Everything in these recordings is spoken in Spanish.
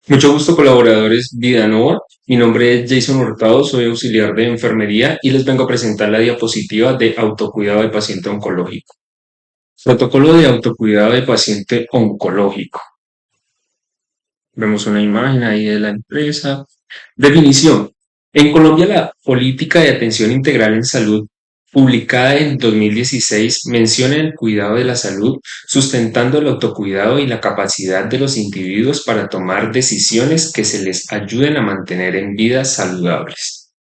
Mucho gusto, colaboradores Vidanova. Mi nombre es Jason Hurtado, soy auxiliar de enfermería y les vengo a presentar la diapositiva de autocuidado de paciente oncológico. Protocolo de autocuidado de paciente oncológico. Vemos una imagen ahí de la empresa. Definición. En Colombia, la política de atención integral en salud, publicada en 2016, menciona el cuidado de la salud, sustentando el autocuidado y la capacidad de los individuos para tomar decisiones que se les ayuden a mantener en vidas saludables.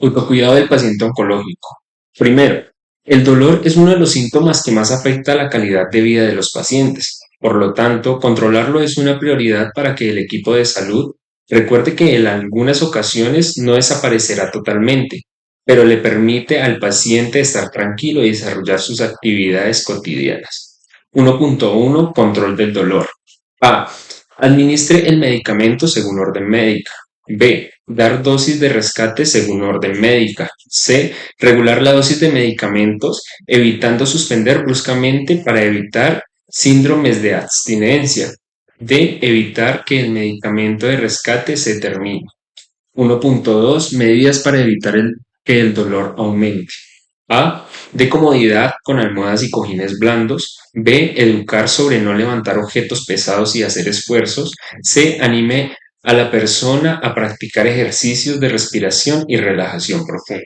Autocuidado del paciente oncológico. Primero, el dolor es uno de los síntomas que más afecta a la calidad de vida de los pacientes. Por lo tanto, controlarlo es una prioridad para que el equipo de salud recuerde que en algunas ocasiones no desaparecerá totalmente, pero le permite al paciente estar tranquilo y desarrollar sus actividades cotidianas. 1.1. Control del dolor. A. Administre el medicamento según orden médica. B. Dar dosis de rescate según orden médica. C. Regular la dosis de medicamentos, evitando suspender bruscamente para evitar síndromes de abstinencia. D. Evitar que el medicamento de rescate se termine. 1.2. Medidas para evitar que el dolor aumente. A. De comodidad con almohadas y cojines blandos. B. Educar sobre no levantar objetos pesados y hacer esfuerzos. C. Anime a la persona a practicar ejercicios de respiración y relajación profunda.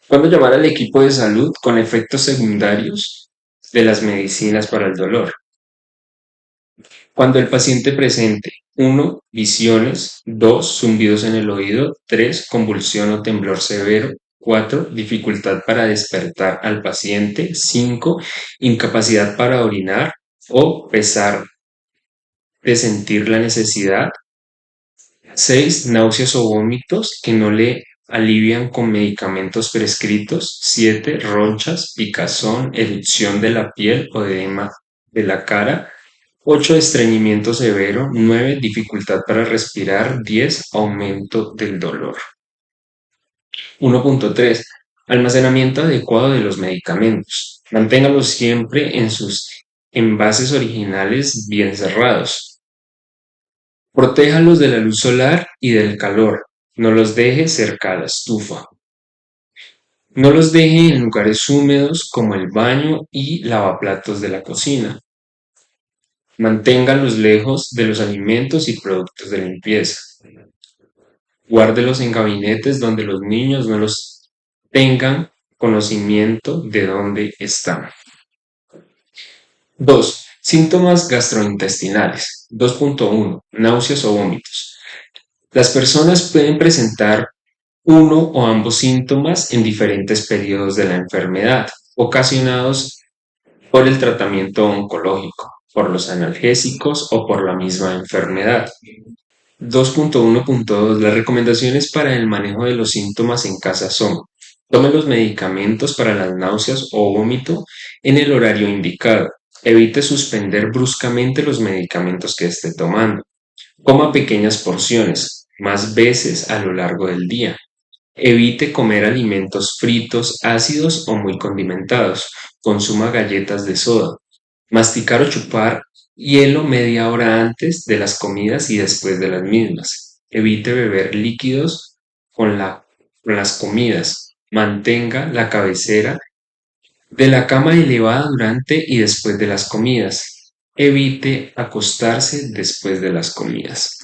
¿Cuándo llamar al equipo de salud con efectos secundarios de las medicinas para el dolor? Cuando el paciente presente 1. Visiones. 2. Zumbidos en el oído. 3. Convulsión o temblor severo. 4. Dificultad para despertar al paciente. 5. Incapacidad para orinar o pesar de sentir la necesidad. 6. Náuseas o vómitos que no le alivian con medicamentos prescritos. 7. Ronchas, picazón, erupción de la piel o edema de la cara. 8. Estreñimiento severo. 9. Dificultad para respirar. 10. Aumento del dolor. 1.3. Almacenamiento adecuado de los medicamentos. Manténgalos siempre en sus envases originales bien cerrados. Protéjalos de la luz solar y del calor. No los deje cerca a la estufa. No los deje en lugares húmedos como el baño y lavaplatos de la cocina. Manténgalos lejos de los alimentos y productos de limpieza. Guárdelos en gabinetes donde los niños no los tengan conocimiento de dónde están. 2. Síntomas gastrointestinales. 2.1. Náuseas o vómitos. Las personas pueden presentar uno o ambos síntomas en diferentes periodos de la enfermedad, ocasionados por el tratamiento oncológico, por los analgésicos o por la misma enfermedad. 2.1.2. Las recomendaciones para el manejo de los síntomas en casa son: tome los medicamentos para las náuseas o vómito en el horario indicado. Evite suspender bruscamente los medicamentos que esté tomando. Coma pequeñas porciones, más veces a lo largo del día. Evite comer alimentos fritos, ácidos o muy condimentados. Consuma galletas de soda. Masticar o chupar hielo media hora antes de las comidas y después de las mismas. Evite beber líquidos con las comidas. Mantenga la cabecera de la cama elevada durante y después de las comidas. Evite acostarse después de las comidas.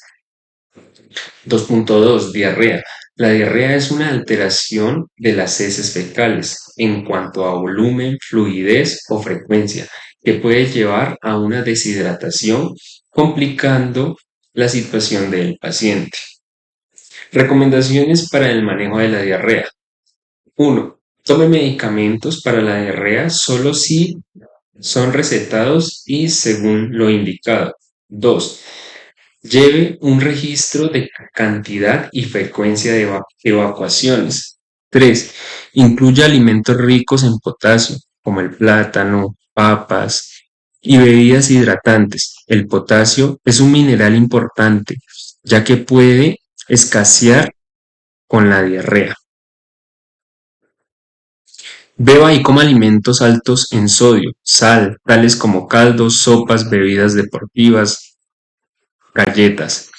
2.2. Diarrea. La diarrea es una alteración de las heces fecales en cuanto a volumen, fluidez o frecuencia, que puede llevar a una deshidratación, complicando la situación del paciente. Recomendaciones para el manejo de la diarrea. 1. Tome medicamentos para la diarrea solo si son recetados y según lo indicado. 2. Lleve un registro de cantidad y frecuencia de evacuaciones. 3. Incluya alimentos ricos en potasio, como el plátano, papas y bebidas hidratantes. El potasio es un mineral importante, ya que puede escasear con la diarrea. Beba y coma alimentos altos en sodio, sal, tales como caldos, sopas, bebidas deportivas. Galletas.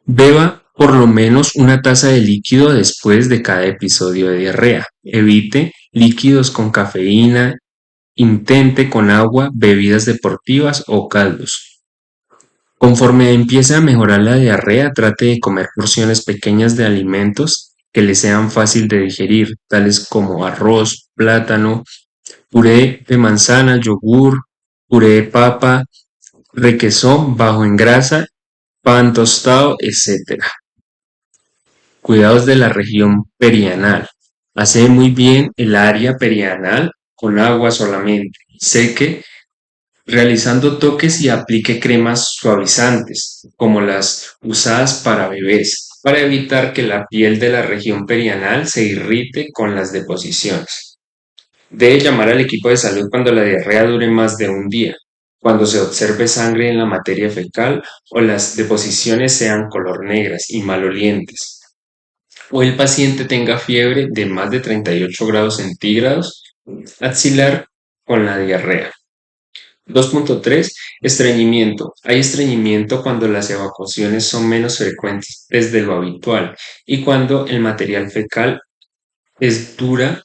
Beba por lo menos una taza de líquido después de cada episodio de diarrea. Evite líquidos con cafeína. Intente con agua, bebidas deportivas o caldos. Conforme empiece a mejorar la diarrea, trate de comer porciones pequeñas de alimentos que le sean fácil de digerir, tales como arroz, plátano, puré de manzana, yogur, puré de papa, requesón bajo en grasa, pan tostado, etc. Cuidados de la región perianal. Hace muy bien el área perianal con agua solamente. Seque realizando toques y aplique cremas suavizantes, como las usadas para bebés, para evitar que la piel de la región perianal se irrite con las deposiciones. Debe llamar al equipo de salud cuando la diarrea dure más de un día, cuando se observe sangre en la materia fecal o las deposiciones sean color negras y malolientes, o el paciente tenga fiebre de más de 38 grados centígrados, axilar con la diarrea. 2.3. Estreñimiento. Hay estreñimiento cuando las evacuaciones son menos frecuentes desde lo habitual y cuando el material fecal es dura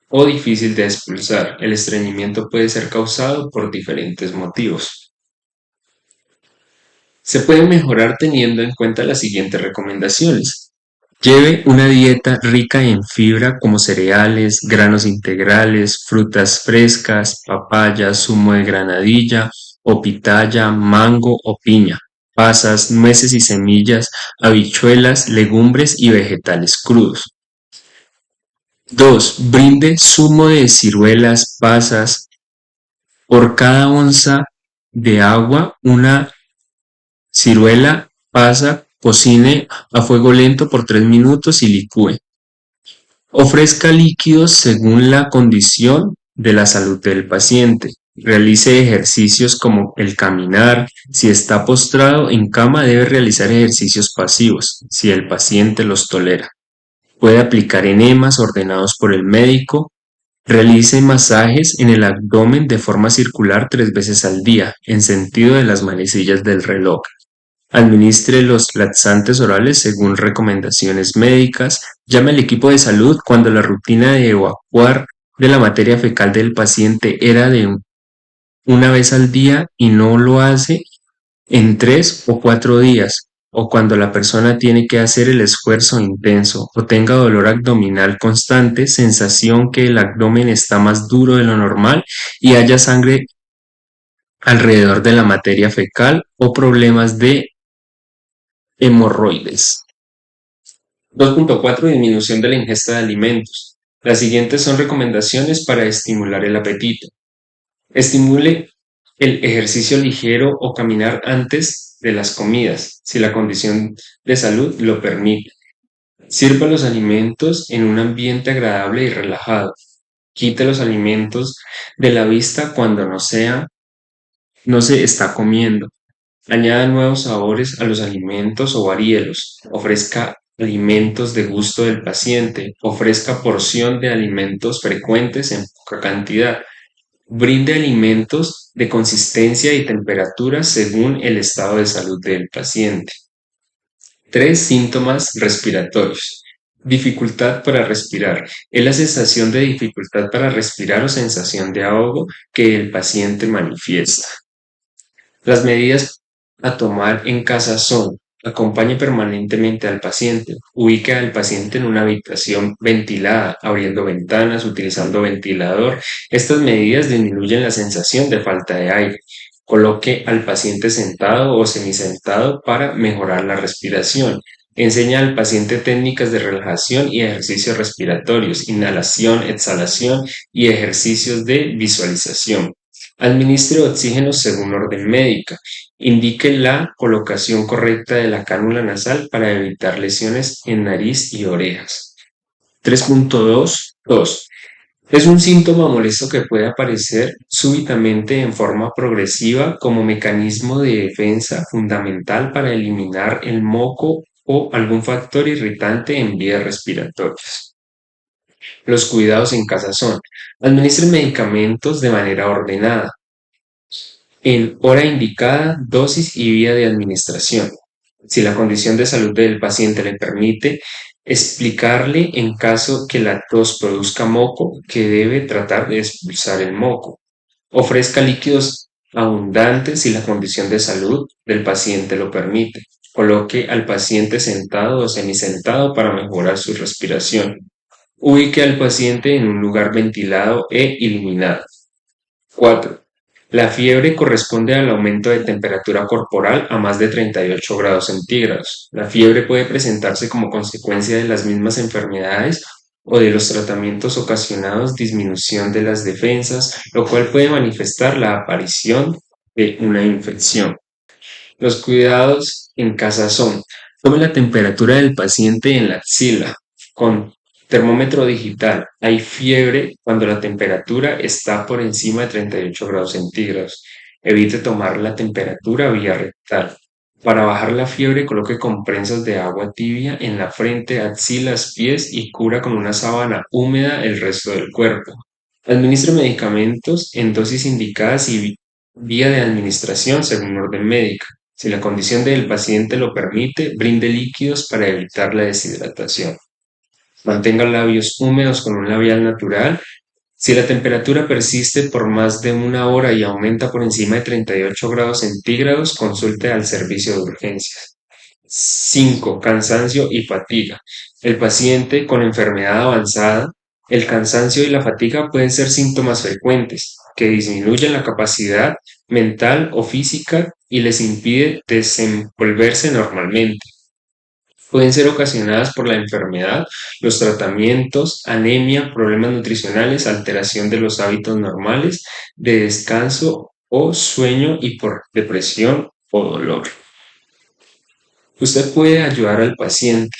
o difícil de expulsar. El estreñimiento puede ser causado por diferentes motivos. Se puede mejorar teniendo en cuenta las siguientes recomendaciones. Lleve una dieta rica en fibra como cereales, granos integrales, frutas frescas, papaya, zumo de granadilla o pitaya, mango o piña, pasas, nueces y semillas, habichuelas, legumbres y vegetales crudos. 2. Brinde zumo de ciruelas, pasas. Por cada onza de agua, una ciruela, pasa, cocine a fuego lento por 3 minutos y licúe. Ofrezca líquidos según la condición de la salud del paciente. Realice ejercicios como el caminar. Si está postrado en cama, debe realizar ejercicios pasivos, si el paciente los tolera. Puede aplicar enemas ordenados por el médico. Realice masajes en el abdomen de forma circular 3 veces al día, en sentido de las manecillas del reloj. Administre los laxantes orales según recomendaciones médicas. Llame al equipo de salud cuando la rutina de evacuar de la materia fecal del paciente era de una vez al día y no lo hace en 3 o 4 días, o cuando la persona tiene que hacer el esfuerzo intenso o tenga dolor abdominal constante, sensación que el abdomen está más duro de lo normal y haya sangre alrededor de la materia fecal o problemas de hemorroides. 2.4. Disminución de la ingesta de alimentos. Las siguientes son recomendaciones para estimular el apetito. Estimule el ejercicio ligero o caminar antes de las comidas, si la condición de salud lo permite. Sirva los alimentos en un ambiente agradable y relajado. Quite los alimentos de la vista cuando no se está comiendo. Añada nuevos sabores a los alimentos o varíelos. Ofrezca alimentos de gusto del paciente. Ofrezca porción de alimentos frecuentes en poca cantidad. Brinde alimentos de consistencia y temperatura según el estado de salud del paciente. 3. Síntomas respiratorios. Dificultad para respirar. Es la sensación de dificultad para respirar o sensación de ahogo que el paciente manifiesta. Las medidas a tomar en casa son: acompañe permanentemente al paciente, ubique al paciente en una habitación ventilada, abriendo ventanas, utilizando ventilador. Estas medidas disminuyen la sensación de falta de aire. Coloque al paciente sentado o semisentado para mejorar la respiración. Enseña al paciente técnicas de relajación y ejercicios respiratorios, inhalación, exhalación y ejercicios de visualización. Administre oxígeno según orden médica. Indique la colocación correcta de la cánula nasal para evitar lesiones en nariz y orejas. 3.2. Es un síntoma molesto que puede aparecer súbitamente en forma progresiva como mecanismo de defensa fundamental para eliminar el moco o algún factor irritante en vías respiratorias. Los cuidados en casa son: administre medicamentos de manera ordenada. en hora indicada, dosis y vía de administración. Si la condición de salud del paciente le permite, explicarle en caso que la tos produzca moco que debe tratar de expulsar el moco. Ofrezca líquidos abundantes si la condición de salud del paciente lo permite. Coloque al paciente sentado o semisentado para mejorar su respiración. Ubique al paciente en un lugar ventilado e iluminado. 4. La fiebre corresponde al aumento de temperatura corporal a más de 38 grados centígrados. La fiebre puede presentarse como consecuencia de las mismas enfermedades o de los tratamientos ocasionados disminución de las defensas, lo cual puede manifestar la aparición de una infección. Los cuidados en casa son: tome la temperatura del paciente en la axila con termómetro digital. Hay fiebre cuando la temperatura está por encima de 38 grados centígrados. Evite tomar la temperatura vía rectal. Para bajar la fiebre, coloque compresas de agua tibia en la frente, axilas, pies y cubra con una sábana húmeda el resto del cuerpo. Administre medicamentos en dosis indicadas y vía de administración según orden médica. Si la condición del paciente lo permite, brinde líquidos para evitar la deshidratación. Mantenga labios húmedos con un labial natural. Si la temperatura persiste por más de una hora y aumenta por encima de 38 grados centígrados, consulte al servicio de urgencias. 5. Cansancio y fatiga. El paciente con enfermedad avanzada, el cansancio y la fatiga pueden ser síntomas frecuentes que disminuyen la capacidad mental o física y les impide desenvolverse normalmente. Pueden ser ocasionadas por la enfermedad, los tratamientos, anemia, problemas nutricionales, alteración de los hábitos normales de descanso o sueño y por depresión o dolor. Usted puede ayudar al paciente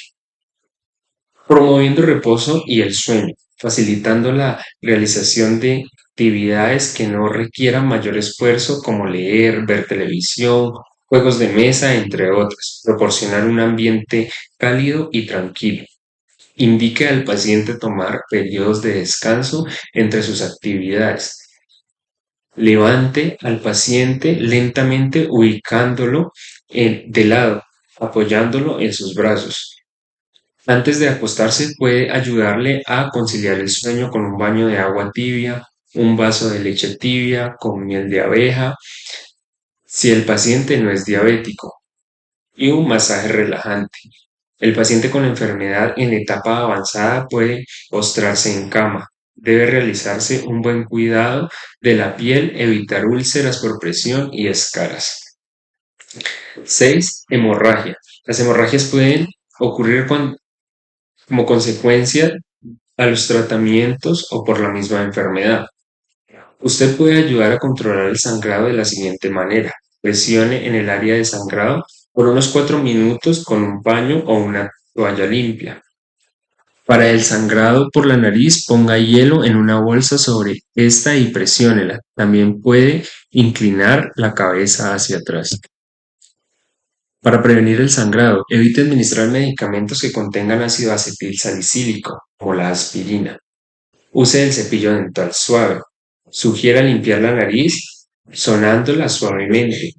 promoviendo el reposo y el sueño, facilitando la realización de actividades que no requieran mayor esfuerzo como leer, ver televisión, juegos de mesa, entre otros. Proporcionar un ambiente cálido y tranquilo. Indique al paciente tomar periodos de descanso entre sus actividades. Levante al paciente lentamente ubicándolo de lado, apoyándolo en sus brazos. Antes de acostarse puede ayudarle a conciliar el sueño con un baño de agua tibia, un vaso de leche tibia con miel de abeja, si el paciente no es diabético, y un masaje relajante. El paciente con enfermedad en etapa avanzada puede postrarse en cama. Debe realizarse un buen cuidado de la piel, evitar úlceras por presión y escaras. 6. Hemorragia. Las hemorragias pueden ocurrir como consecuencia a los tratamientos o por la misma enfermedad. Usted puede ayudar a controlar el sangrado de la siguiente manera. Presione en el área de sangrado por unos 4 minutos con un paño o una toalla limpia. Para el sangrado por la nariz, ponga hielo en una bolsa sobre esta y presiónela. También puede inclinar la cabeza hacia atrás. Para prevenir el sangrado, evite administrar medicamentos que contengan ácido acetilsalicílico, como la aspirina. Use el cepillo dental suave. Sugiera limpiar la nariz sonándola suavemente.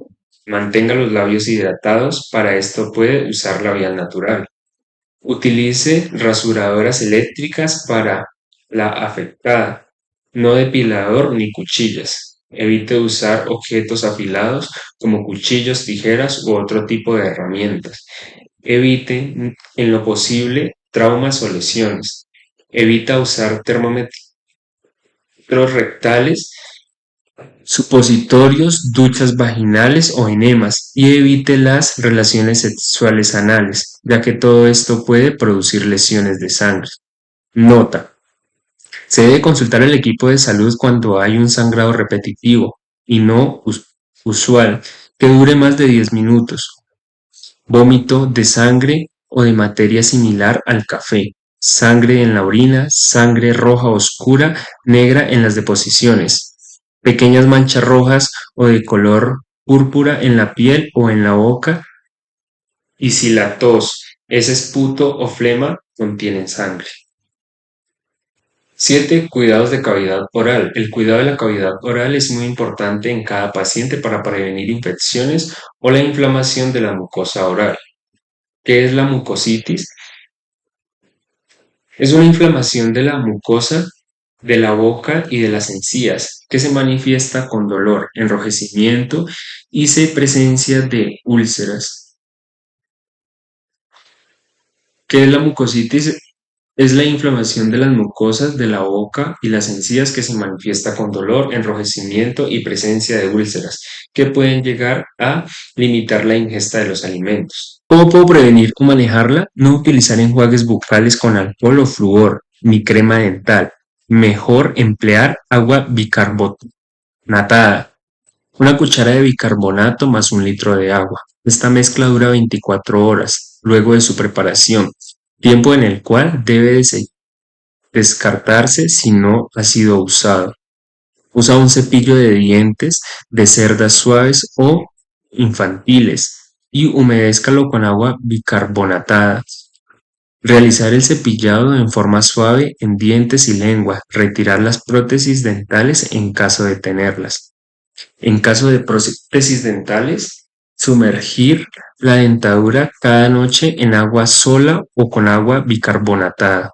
Mantenga los labios hidratados, para esto puede usar labial natural. Utilice rasuradoras eléctricas para la afectada, no depilador ni cuchillas. Evite usar objetos afilados como cuchillos, tijeras u otro tipo de herramientas. Evite, en lo posible, traumas o lesiones. Evita usar termómetros rectales, supositorios, duchas vaginales o enemas y evite las relaciones sexuales anales, ya que todo esto puede producir lesiones de sangre. Nota: se debe consultar al equipo de salud cuando hay un sangrado repetitivo y no usual que dure más de 10 minutos, vómito de sangre o de materia similar al café, sangre en la orina, sangre roja oscura, negra en las deposiciones, pequeñas manchas rojas o de color púrpura en la piel o en la boca, y si la tos es esputo o flema, contienen sangre. 7. Cuidados de cavidad oral. El cuidado de la cavidad oral es muy importante en cada paciente para prevenir infecciones o la inflamación de la mucosa oral. ¿Qué es la mucositis? Es una inflamación de la mucosa de la boca y de las encías que se manifiesta con dolor, enrojecimiento y se presencia de úlceras. ¿Qué es la mucositis? Es la inflamación de las mucosas de la boca y las encías que se manifiesta con dolor, enrojecimiento y presencia de úlceras, que pueden llegar a limitar la ingesta de los alimentos. ¿Cómo puedo prevenir o manejarla? No utilizar enjuagues bucales con alcohol o flúor, ni crema dental. Mejor emplear agua bicarbonatada. Una cuchara de bicarbonato más 1 litro de agua. Esta mezcla dura 24 horas luego de su preparación, tiempo en el cual debe descartarse si no ha sido usado. Usa un cepillo de dientes de cerdas suaves o infantiles y humedézcalo con agua bicarbonatada. Realizar el cepillado en forma suave en dientes y lengua. Retirar las prótesis dentales en caso de tenerlas. En caso de prótesis dentales, sumergir la dentadura cada noche en agua sola o con agua bicarbonatada.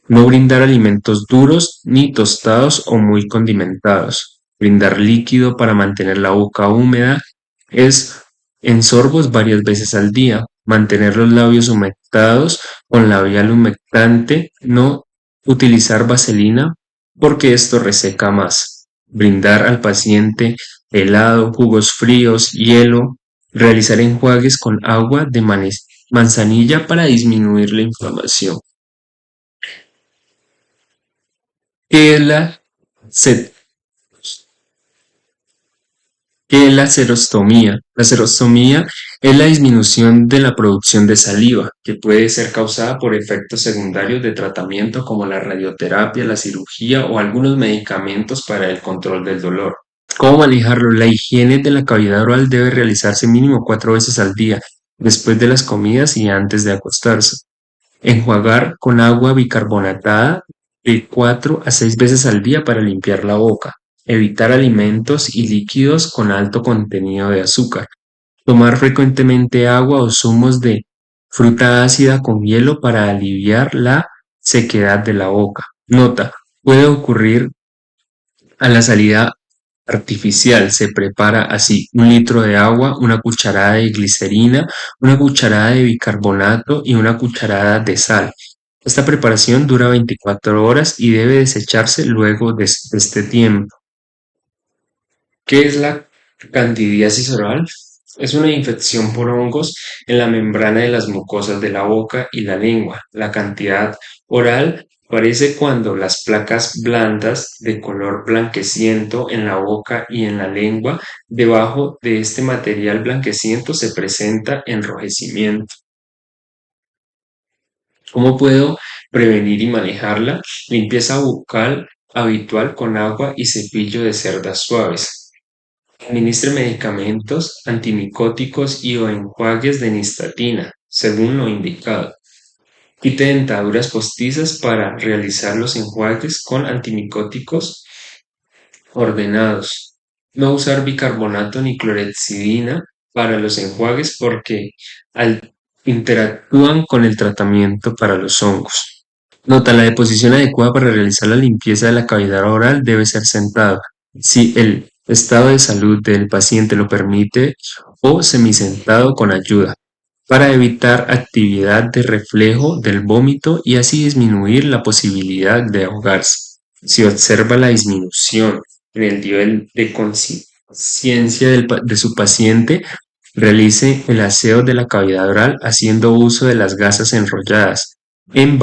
No brindar alimentos duros ni tostados o muy condimentados. Brindar líquido para mantener la boca húmeda es en sorbos varias veces al día. Mantener los labios humectados con labial humectante. No utilizar vaselina porque esto reseca más. Brindar al paciente helado, jugos fríos, hielo. Realizar enjuagues con agua de manzanilla para disminuir la inflamación. ¿Qué es la, ce- ¿Qué es la serostomía? La serostomía es la disminución de la producción de saliva, que puede ser causada por efectos secundarios de tratamiento como la radioterapia, la cirugía o algunos medicamentos para el control del dolor. ¿Cómo manejarlo? La higiene de la cavidad oral debe realizarse mínimo 4 veces al día, después de las comidas y antes de acostarse. Enjuagar con agua bicarbonatada de 4 a 6 veces al día para limpiar la boca. Evitar alimentos y líquidos con alto contenido de azúcar. Tomar frecuentemente agua o zumos de fruta ácida con hielo para aliviar la sequedad de la boca. Nota: puede ocurrir a la salida artificial. Se prepara así: 1 litro de agua, una cucharada de glicerina, una cucharada de bicarbonato y una cucharada de sal. Esta preparación dura 24 horas y debe desecharse luego de este tiempo. ¿Qué es la candidiasis oral? Es una infección por hongos en la membrana de las mucosas de la boca y la lengua. La cantidad oral aparece cuando las placas blandas de color blanqueciento en la boca y en la lengua. Debajo de este material blanqueciento se presenta enrojecimiento. ¿Cómo puedo prevenir y manejarla? Limpieza bucal habitual con agua y cepillo de cerdas suaves. Administre medicamentos antimicóticos y o enjuagues de nistatina, según lo indicado. Quite dentaduras postizas para realizar los enjuagues con antimicóticos ordenados. No usar bicarbonato ni clorexidina para los enjuagues porque interactúan con el tratamiento para los hongos. Nota: la deposición adecuada para realizar la limpieza de la cavidad oral debe ser sentada, si el estado de salud del paciente lo permite, o semisentado con ayuda, para evitar actividad de reflejo del vómito y así disminuir la posibilidad de ahogarse. Si observa la disminución en el nivel de conciencia de su paciente, realice el aseo de la cavidad oral haciendo uso de las gasas enrolladas en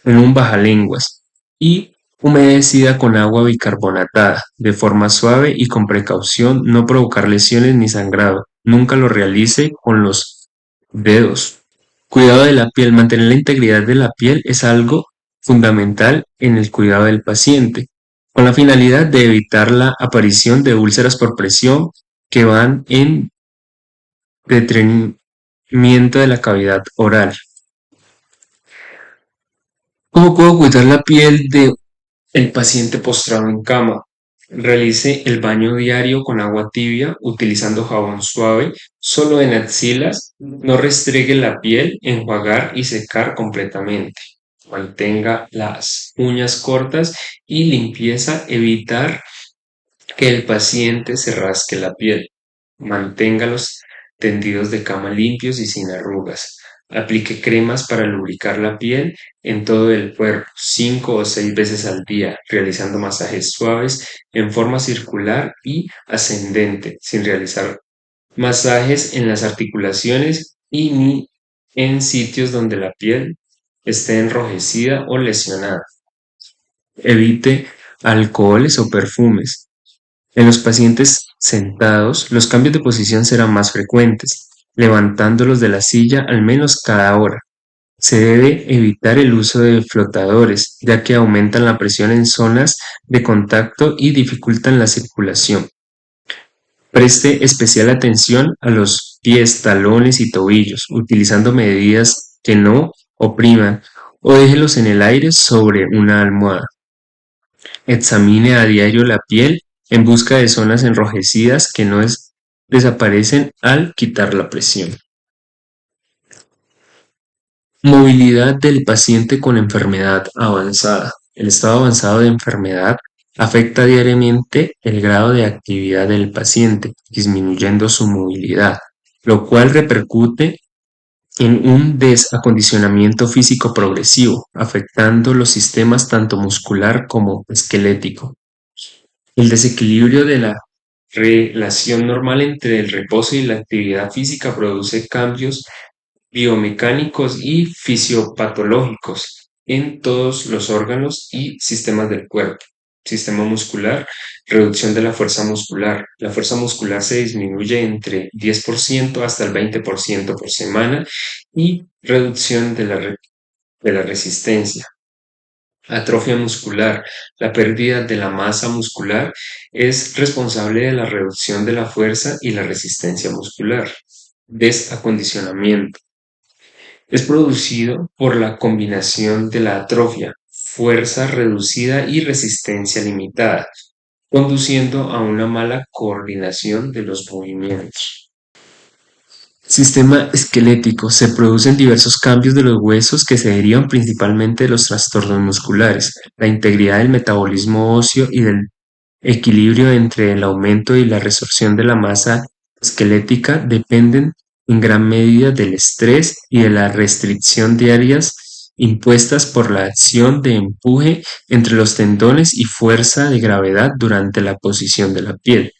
un bajalenguas y humedecida con agua bicarbonatada, de forma suave y con precaución. No provocar lesiones ni sangrado. Nunca lo realice con los dedos. Cuidado de la piel. Mantener la integridad de la piel es algo fundamental en el cuidado del paciente, con la finalidad de evitar la aparición de úlceras por presión que van en detrimento de la cavidad oral. ¿Cómo puedo cuidar la piel de el paciente postrado en cama? Realice el baño diario con agua tibia utilizando jabón suave, solo en axilas. No restregue la piel, enjuagar y secar completamente. Mantenga las uñas cortas y limpieza, evitar que el paciente se rasque la piel. Mantenga los tendidos de cama limpios y sin arrugas. Aplique cremas para lubricar la piel en todo el cuerpo 5 o 6 veces al día, realizando masajes suaves en forma circular y ascendente, sin realizar masajes en las articulaciones y ni en sitios donde la piel esté enrojecida o lesionada. Evite alcoholes o perfumes. En los pacientes sentados, los cambios de posición serán más frecuentes, levantándolos de la silla al menos cada hora. Se debe evitar el uso de flotadores, ya que aumentan la presión en zonas de contacto y dificultan la circulación. Preste especial atención a los pies, talones y tobillos, utilizando medidas que no opriman o déjelos en el aire sobre una almohada. Examine a diario la piel en busca de zonas enrojecidas que no desaparecen al quitar la presión. Movilidad del paciente con enfermedad avanzada. El estado avanzado de enfermedad afecta diariamente el grado de actividad del paciente, disminuyendo su movilidad, lo cual repercute en un desacondicionamiento físico progresivo, afectando los sistemas tanto muscular como esquelético. El desequilibrio de la relación normal entre el reposo y la actividad física produce cambios biomecánicos y fisiopatológicos en todos los órganos y sistemas del cuerpo. Sistema muscular, reducción de la fuerza muscular. La fuerza muscular se disminuye entre 10% hasta el 20% por semana y reducción de la resistencia. Atrofia muscular. La pérdida de la masa muscular es responsable de la reducción de la fuerza y la resistencia muscular. Desacondicionamiento. Es producido por la combinación de la atrofia, fuerza reducida y resistencia limitada, conduciendo a una mala coordinación de los movimientos. Sistema esquelético. Se producen diversos cambios de los huesos que se derivan principalmente de los trastornos musculares. La integridad del metabolismo óseo y del equilibrio entre el aumento y la resorción de la masa esquelética dependen en gran medida del estrés y de la restricción diarias impuestas por la acción de empuje entre los tendones y fuerza de gravedad durante la posición de la piel.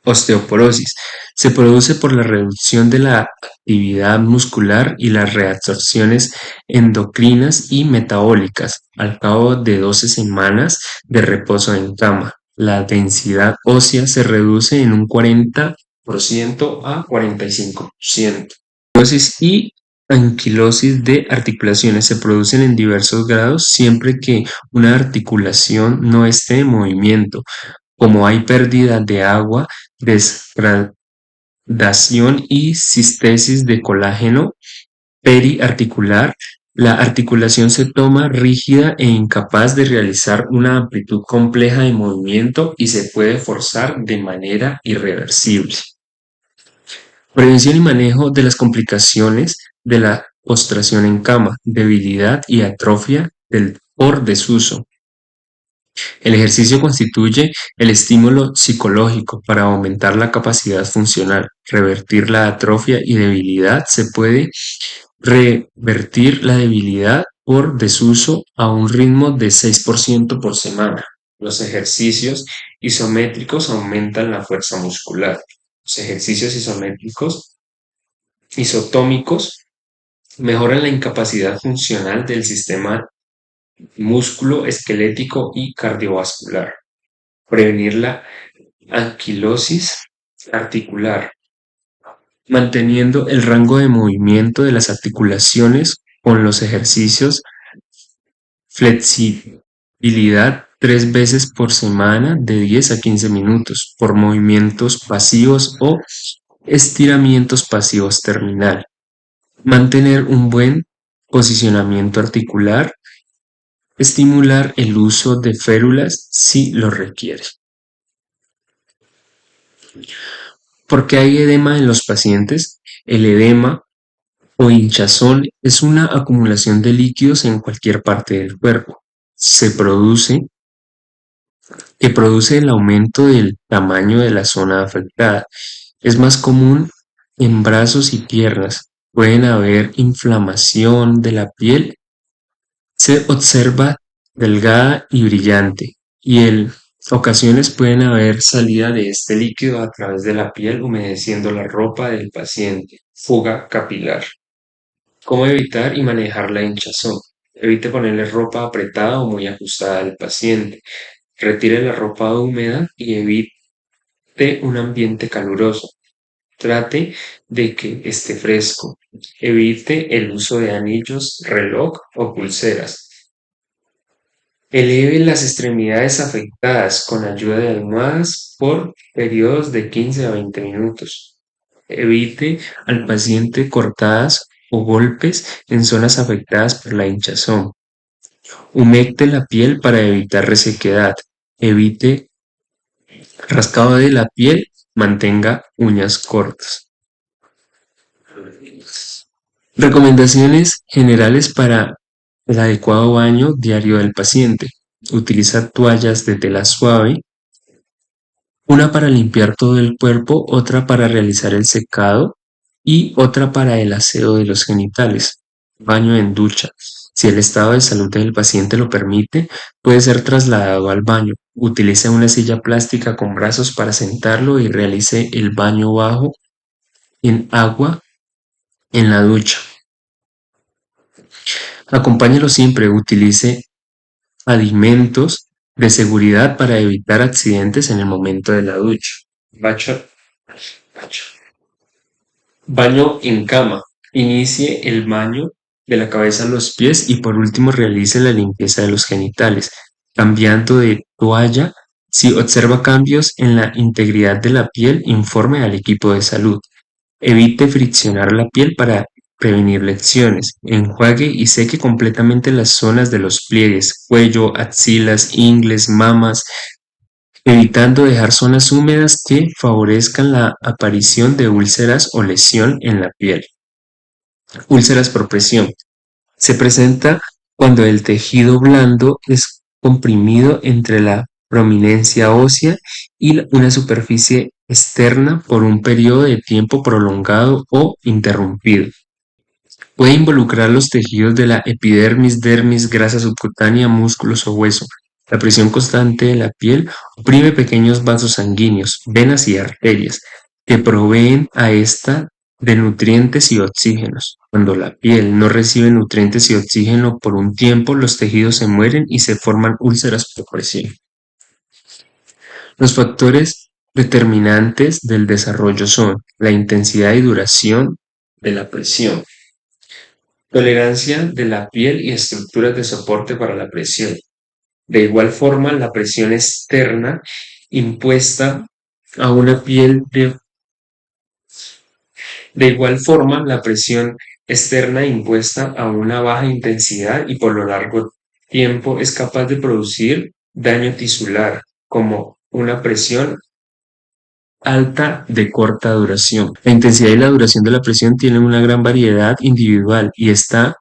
Osteoporosis. Se produce por la reducción de la actividad muscular y las reabsorciones endocrinas y metabólicas al cabo de 12 semanas de reposo en cama. La densidad ósea se reduce en un 40% a 45%. Osteoporosis y anquilosis de articulaciones se producen en diversos grados siempre que una articulación no esté en movimiento. Como hay pérdida de agua, degradación y cistesis de colágeno periarticular, la articulación se toma rígida e incapaz de realizar una amplitud compleja de movimiento y se puede forzar de manera irreversible. Prevención y manejo de las complicaciones de la postración en cama, debilidad y atrofia por desuso. El ejercicio constituye el estímulo psicológico para aumentar la capacidad funcional, revertir la atrofia y debilidad. Se puede revertir la debilidad por desuso a un ritmo de 6% por semana. Los ejercicios isométricos aumentan la fuerza muscular. Los ejercicios isotómicos mejoran la incapacidad funcional del sistema músculo esquelético y cardiovascular. Prevenir la anquilosis articular, manteniendo el rango de movimiento de las articulaciones con los ejercicios, flexibilidad 3 veces por semana de 10 a 15 minutos por movimientos pasivos o estiramientos pasivos terminal. Mantener un buen posicionamiento articular estimular el uso de férulas si lo requiere. ¿Por qué hay edema en los pacientes? El edema o hinchazón es una acumulación de líquidos en cualquier parte del cuerpo. Que produce el aumento del tamaño de la zona afectada. Es más común en brazos y piernas. Pueden haber inflamación de la piel. Se observa delgada y brillante, y en ocasiones pueden haber salida de este líquido a través de la piel humedeciendo la ropa del paciente. Fuga capilar. ¿Cómo evitar y manejar la hinchazón? Evite ponerle ropa apretada o muy ajustada al paciente. Retire la ropa húmeda y evite un ambiente caluroso. Trate de que esté fresco. Evite el uso de anillos, reloj o pulseras. Eleve las extremidades afectadas con ayuda de almohadas por periodos de 15 a 20 minutos. Evite al paciente cortadas o golpes en zonas afectadas por la hinchazón. Humecte la piel para evitar resequedad. Evite rascado de la piel, mantenga uñas cortas. Recomendaciones generales para el adecuado baño diario del paciente. Utiliza toallas de tela suave, una para limpiar todo el cuerpo, otra para realizar el secado y otra para el aseo de los genitales. Baño en ducha. Si el estado de salud del paciente lo permite, puede ser trasladado al baño. Utilice una silla plástica con brazos para sentarlo y realice el baño bajo en agua en la ducha. Acompáñelo siempre, utilice alimentos de seguridad para evitar accidentes en el momento de la ducha. Baño, baño en cama. Inicie el baño de la cabeza a los pies y por último realice la limpieza de los genitales, cambiando de toalla. Si observa cambios en la integridad de la piel, informe al equipo de salud. Evite friccionar la piel para prevenir lesiones. Enjuague y seque completamente las zonas de los pliegues, cuello, axilas, ingles, mamas, evitando dejar zonas húmedas que favorezcan la aparición de úlceras o lesión en la piel. Úlceras por presión. Se presenta cuando el tejido blando es comprimido entre la prominencia ósea y una superficie externa por un periodo de tiempo prolongado o interrumpido. Puede involucrar los tejidos de la epidermis, dermis, grasa subcutánea, músculos o hueso. La presión constante de la piel oprime pequeños vasos sanguíneos, venas y arterias, que proveen a esta de nutrientes y oxígenos. Cuando la piel no recibe nutrientes y oxígeno por un tiempo, los tejidos se mueren y se forman úlceras por presión. Los factores determinantes del desarrollo son la intensidad y duración de la presión, tolerancia de la piel y estructuras de soporte para la presión. De igual forma, la presión externa impuesta a una piel de igual forma, la presión externa impuesta a una baja intensidad y por lo largo tiempo es capaz de producir daño tisular, como una presión alta de corta duración. La intensidad y la duración de la presión tienen una gran variedad individual y está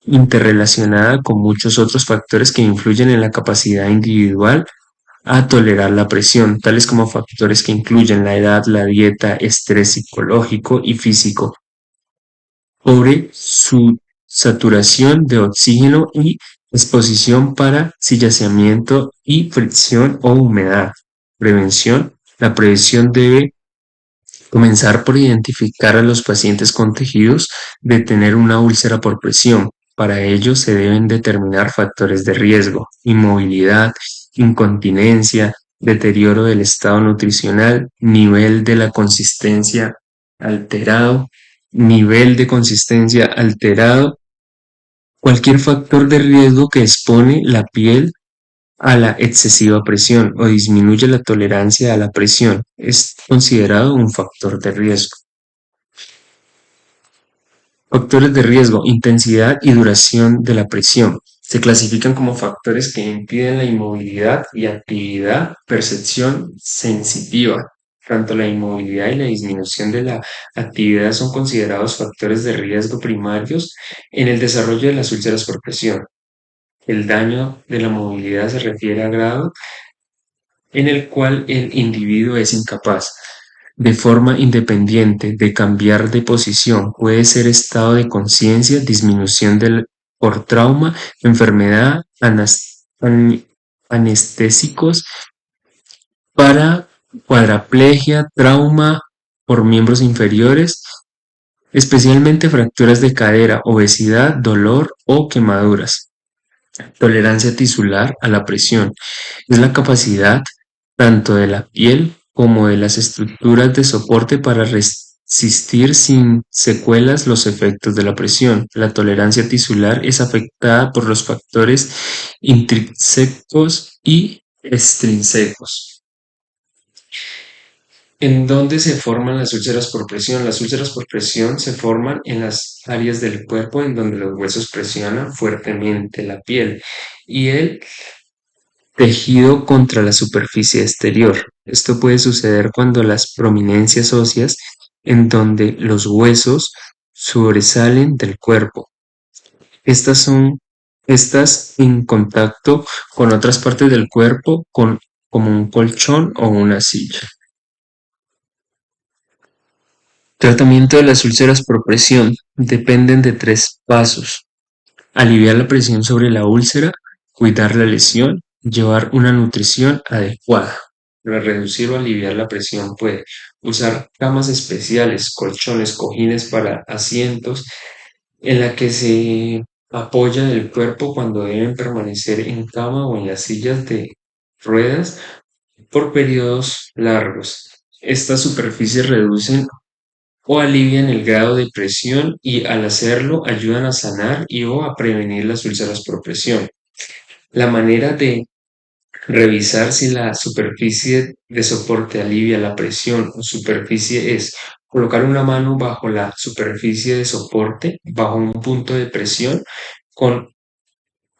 interrelacionada con muchos otros factores que influyen en la capacidad individual a tolerar la presión, tales como factores que incluyen la edad, la dieta, estrés psicológico y físico, sobre su saturación de oxígeno y exposición para cizallamiento y fricción o humedad. Prevención. La prevención debe comenzar por identificar a los pacientes con tejidos de tener una úlcera por presión. Para ello se deben determinar factores de riesgo, inmovilidad, incontinencia, deterioro del estado nutricional, nivel de consistencia alterado, cualquier factor de riesgo que expone la piel a la excesiva presión o disminuye la tolerancia a la presión es considerado un factor de riesgo. Factores de riesgo, intensidad y duración de la presión. Se clasifican como factores que impiden la inmovilidad y actividad percepción sensitiva. Tanto la inmovilidad y la disminución de la actividad son considerados factores de riesgo primarios en el desarrollo de las úlceras por presión. El daño de la movilidad se refiere a grado en el cual el individuo es incapaz, de forma independiente, de cambiar de posición. Puede ser estado de conciencia, disminución por trauma, enfermedad, anestésicos, para cuadraplegia, trauma por miembros inferiores, especialmente fracturas de cadera, obesidad, dolor o quemaduras. Tolerancia tisular a la presión es la capacidad tanto de la piel como de las estructuras de soporte para resistir sin secuelas los efectos de la presión. La tolerancia tisular es afectada por los factores intrínsecos y extrínsecos. ¿En dónde se forman las úlceras por presión? Las úlceras por presión se forman en las áreas del cuerpo en donde los huesos presionan fuertemente la piel y el tejido contra la superficie exterior. Esto puede suceder cuando las prominencias óseas en donde los huesos sobresalen del cuerpo. Estas son estas en contacto con otras partes del cuerpo como un colchón o una silla. Tratamiento de las úlceras por presión dependen de tres pasos: aliviar la presión sobre la úlcera, cuidar la lesión, llevar una nutrición adecuada. Para reducir o aliviar la presión puede usar camas especiales, colchones, cojines para asientos en la que se apoya el cuerpo cuando deben permanecer en cama o en las sillas de ruedas por periodos largos. Estas superficies reducen o alivian el grado de presión y al hacerlo ayudan a sanar y o a prevenir las úlceras por presión. La manera de revisar si la superficie de soporte alivia la presión o superficie es colocar una mano bajo la superficie de soporte, bajo un punto de presión, con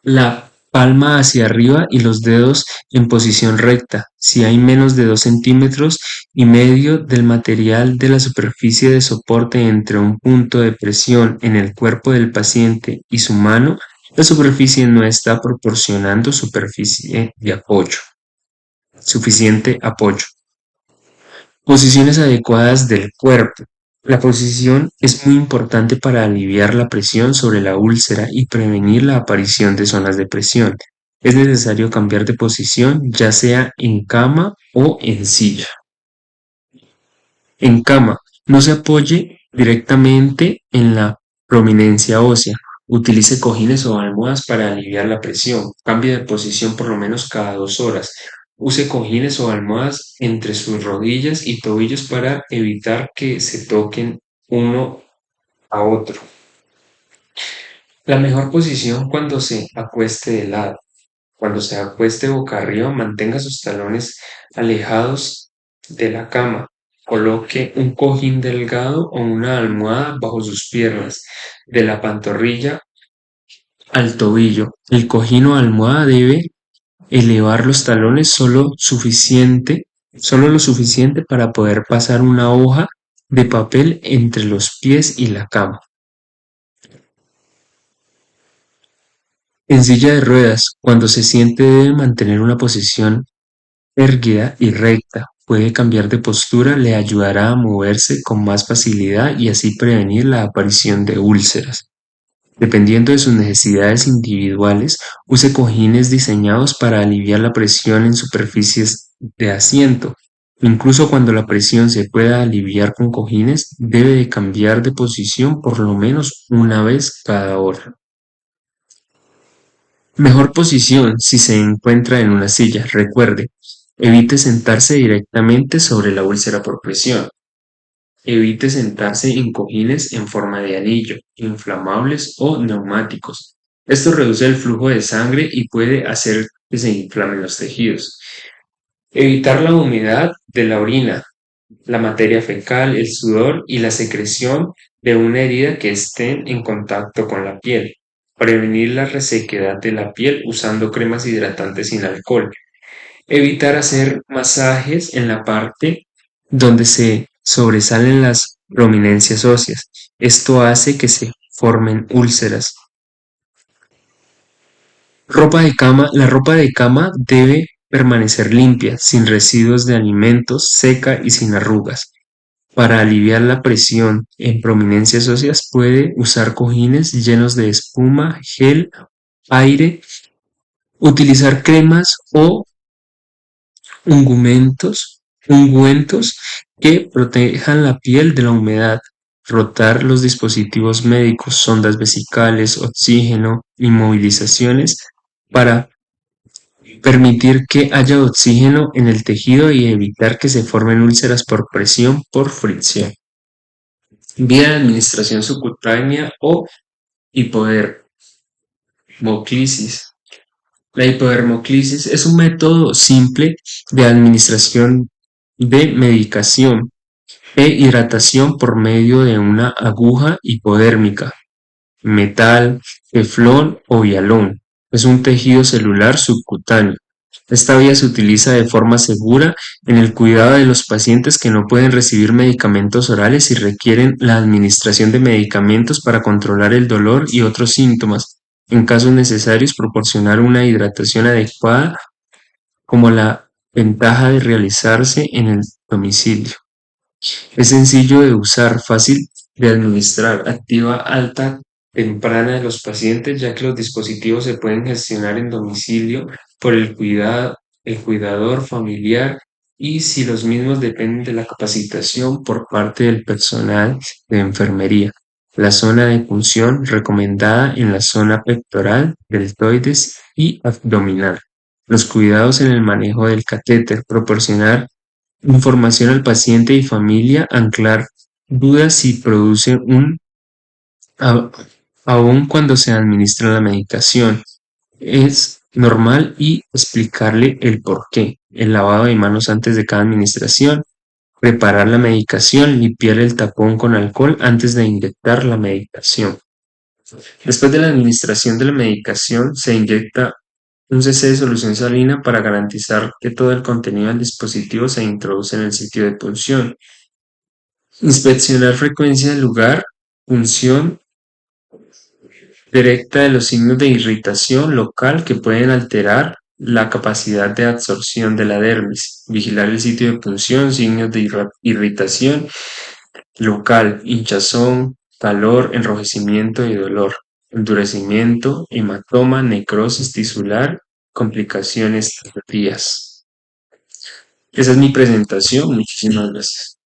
la palma hacia arriba y los dedos en posición recta. Si hay menos de 2,5 cm del material de la superficie de soporte entre un punto de presión en el cuerpo del paciente y su mano, la superficie no está proporcionando suficiente apoyo. Posiciones adecuadas del cuerpo. La posición es muy importante para aliviar la presión sobre la úlcera y prevenir la aparición de zonas de presión. Es necesario cambiar de posición, ya sea en cama o en silla. En cama, no se apoye directamente en la prominencia ósea. Utilice cojines o almohadas para aliviar la presión. Cambie de posición por lo menos cada 2 horas. Use cojines o almohadas entre sus rodillas y tobillos para evitar que se toquen uno a otro. La mejor posición cuando se acueste de lado. Cuando se acueste boca arriba, mantenga sus talones alejados de la cama. Coloque un cojín delgado o una almohada bajo sus piernas, de la pantorrilla al tobillo. El cojín o almohada debe elevar los talones solo lo suficiente para poder pasar una hoja de papel entre los pies y la cama. En silla de ruedas, cuando se siente debe mantener una posición erguida y recta. Puede cambiar de postura, le ayudará a moverse con más facilidad y así prevenir la aparición de úlceras. Dependiendo de sus necesidades individuales, use cojines diseñados para aliviar la presión en superficies de asiento. Incluso cuando la presión se pueda aliviar con cojines, debe de cambiar de posición por lo menos una vez cada hora. Mejor posición si se encuentra en una silla. Recuerde, evite sentarse directamente sobre la úlcera por presión. Evite sentarse en cojines en forma de anillo, inflamables o neumáticos. Esto reduce el flujo de sangre y puede hacer que se inflamen los tejidos. Evitar la humedad de la orina, la materia fecal, el sudor y la secreción de una herida que estén en contacto con la piel. prevenir la resequedad de la piel usando cremas hidratantes sin alcohol, evitar hacer masajes en la parte donde se sobresalen las prominencias óseas. Esto hace que se formen úlceras. La ropa de cama debe permanecer limpia, sin residuos de alimentos, seca y sin arrugas. Para aliviar la presión en prominencias óseas puede usar cojines llenos de espuma, gel, aire, utilizar cremas o ungüentos que protejan la piel de la humedad, rotar los dispositivos médicos, sondas vesicales, oxígeno, inmovilizaciones para permitir que haya oxígeno en el tejido y evitar que se formen úlceras por presión por fricción. Vía de administración subcutánea o hipodermoclisis. La hipodermoclisis es un método simple de administración de medicación e hidratación por medio de una aguja hipodérmica, metal, teflón o vialón. Es un tejido celular subcutáneo. Esta vía se utiliza de forma segura en el cuidado de los pacientes que no pueden recibir medicamentos orales y requieren la administración de medicamentos para controlar el dolor y otros síntomas. En casos necesarios, proporcionar una hidratación adecuada como la ventaja de realizarse en el domicilio. Es sencillo de usar, fácil de administrar, activa alta temprana de los pacientes, ya que los dispositivos se pueden gestionar en domicilio por el cuidador familiar y si los mismos dependen de la capacitación por parte del personal de enfermería. La zona de punción recomendada en la zona pectoral, deltoides y abdominal. Los cuidados en el manejo del catéter, proporcionar información al paciente y familia, anclar dudas si produce a- aún cuando se administra la medicación. Es normal y explicarle el porqué. El lavado de manos antes de cada administración, preparar la medicación, limpiar el tapón con alcohol antes de inyectar la medicación. Después de la administración de la medicación, se inyecta un cc de solución salina para garantizar que todo el contenido del dispositivo se introduce en el sitio de punción. Inspeccionar frecuencia del lugar, punción directa de los signos de irritación local que pueden alterar la capacidad de absorción de la dermis. Vigilar el sitio de punción, signos de irritación local, hinchazón, calor, enrojecimiento y dolor, endurecimiento, hematoma, necrosis tisular, complicaciones tardías. Esa es mi presentación. Muchísimas gracias.